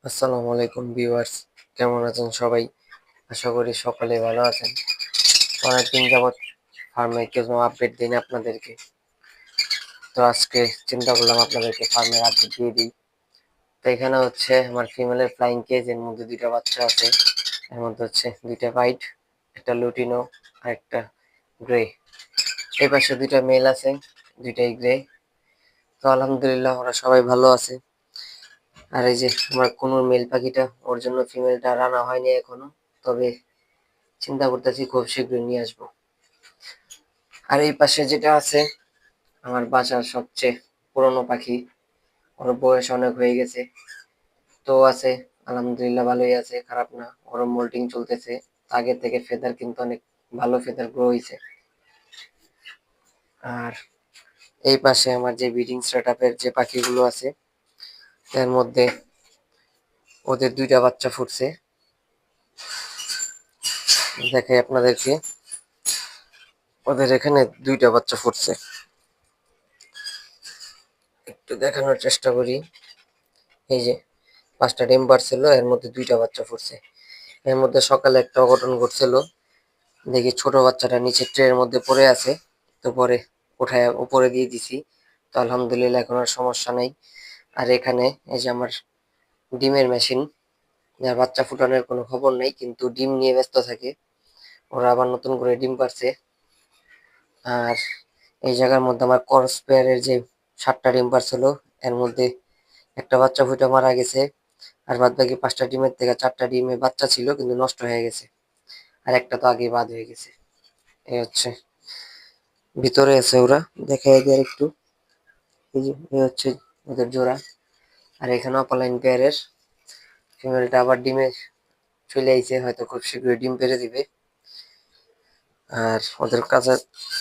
আসসালামু আলাইকুম ভিউয়ার্স, কেমন আছেন সবাই? আশা করি সকলে ভালো আছেন। অনেকদিন যাবৎ ফার্মে কোনো আপডেট দিন আপনাদেরকে। তো আজকে চিন্তা করলাম আপনাদেরকে ফার্মের আপডেট দিয়ে দিই। তো এখানে হচ্ছে আমার ফিমেলের ফ্লাইং কেজ, এর মধ্যে দুইটা বাচ্চা আছে। এর মধ্যে হচ্ছে দুইটা হোয়াইট, একটা লুটিনো আর একটা গ্রে। এই পাশে দুইটা মেল আছে, দুইটাই গ্রে। তো আলহামদুলিল্লাহ ওরা সবাই ভালো আছে। আর এই যে আমার কোনোর মেল পাখিটা, ওর জন্য ফিমেলটা রানা হয়নি এখনো, তবে চিন্তা করতেছি খুব শীঘ্রই নিয়ে আসবো। আর এই পাশে যেটা আছে আমার বাসার সবচেয়ে পুরনো পাখি, ওর বয়স অনেক হয়ে গেছে, তো আছে আলহামদুলিল্লাহ ভালোই আছে, খারাপ না। ওর মোল্টিং চলতেছে, আগের থেকে ফেদার কিন্তু অনেক ভালো ফেদার গ্রো হয়েছে। আর এই পাশে আমার যে ব্রিডিং সেট আপের যে পাখিগুলো আছে, এর মধ্যে ওদের দুইটা বাচ্চা ফুটছে, দেখাই আপনাদেরকে। ওদের এখানে দুইটা বাচ্চা ফুটছে, একটু দেখানোর চেষ্টা করি। এই যে 5টা ডিম পারছিল, এর মধ্যে দুইটা বাচ্চা ফুটছে। এর মধ্যে সকালে একটা অঘটন ঘটছিল, দেখি ছোট বাচ্চাটা নিচে ট্রের মধ্যে পড়ে আছে, তো পরে উঠায় উপরে দিয়ে দিছি। তো আলহামদুলিল্লাহ এখন আর সমস্যা নেই। আর এখানে এই যে আমার ডিমের মেশিন, যার বাচ্চা ফুটানোর কোনো খবর নেই, কিন্তু ডিম নিয়ে ব্যস্ত থাকে। ওরা আবার নতুন করে ডিম পারছে। আর এই জায়গার মধ্যে আমার ক্রস পেয়ারের যে 7টা ডিম পারছিল, এর মধ্যে একটা বাচ্চা ফুটে মারা গেছে। আর বাদ বাকি 5টা ডিমের থেকে 4টা ডিমে বাচ্চা ছিল কিন্তু নষ্ট হয়ে গেছে, আর একটা তো আগে বাদ হয়ে গেছে। এই হচ্ছে ভিতরে আছে ওরা, দেখে একবার একটু। এই যে এই হচ্ছে ওদের জোড়া। আর এখানে অপালাইন পেয়ারের ফিমেলটা আবার ডিমে চলে আইছে, হয়তো খুব শীঘ্রই ডিম পেড়ে দিবে। আর ওদের কাছে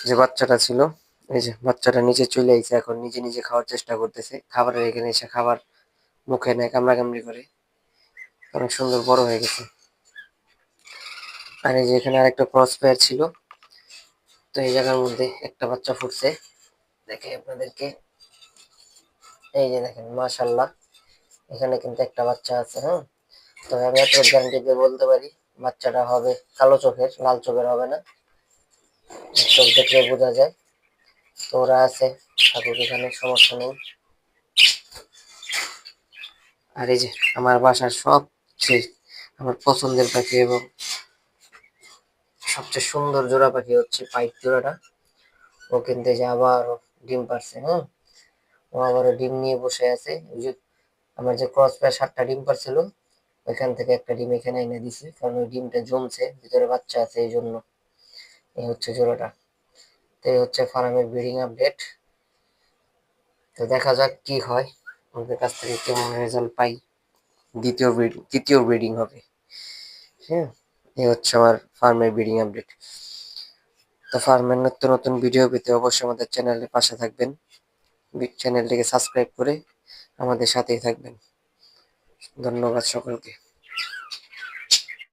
যে বাচ্চাটা ছিল, এই যে বাচ্চাটা নিচে চলে আইছে, এখন নিজে নিজে খাওয়ার চেষ্টা করতেছে। খাবারের এখানে এসে খাবার মুখে নেয়, কামড়াকামড়ি করে, অনেক সুন্দর বড় হয়ে গেছে। আর এই যে এখানে আরেকটা ক্রস পেয়ার ছিল, তো এই জায়গার মধ্যে একটা বাচ্চা ফুটছে, দেখে আপনাদেরকে। এই যে দেখেন, মাশাল্লাহ, এখানে কিন্তু একটা বাচ্চা আছে। হ্যাঁ, তবে আমি এত গ্যারান্টি দিয়ে বলতে পারি বাচ্চাটা হবে কালো চোখের, লাল চোখের হবে না, চোখ দেখলে বোঝা যায়। তো ওরা আছে, থাকুক এখানে, সমস্যা নেই। আর এই যে আমার বাসার সবচেয়ে আমার পছন্দের পাখি এবং সবচেয়ে সুন্দর জোড়া পাখি হচ্ছে পাইক জোড়াটা। ও কিন্তু এই যে আবারও ডিম পারছে। হ্যাঁ, ও আবারও ডিম নিয়ে বসে আছে। ওই যে আমার যে ক্রস পেয়ার 7টা ডিম পারছিল, ওইখান থেকে একটা ডিম এখানে এনে দিছি, কারণ ওই ডিমটা জমছে, ভিতরে বাচ্চা আছে এই জন্য। এই হচ্ছে জোড়াটা। তো এই হচ্ছে ফার্মের ব্রিডিং আপডেট। তো দেখা যাক কি হয়, ওদের কাছ থেকে কেমন রেজাল্ট পাই। তৃতীয় ব্রিডিং হবে। হ্যাঁ, এই হচ্ছে আমার ফার্মের ব্রিডিং আপডেট। তো ফার্মের নিত্য নতুন ভিডিও পেতে অবশ্যই আমাদের চ্যানেলের পাশে থাকবেন, চ্যানেলটিকে সাবস্ক্রাইব করে আমাদের সাথেই থাকবেন। ধন্যবাদ সকলকে।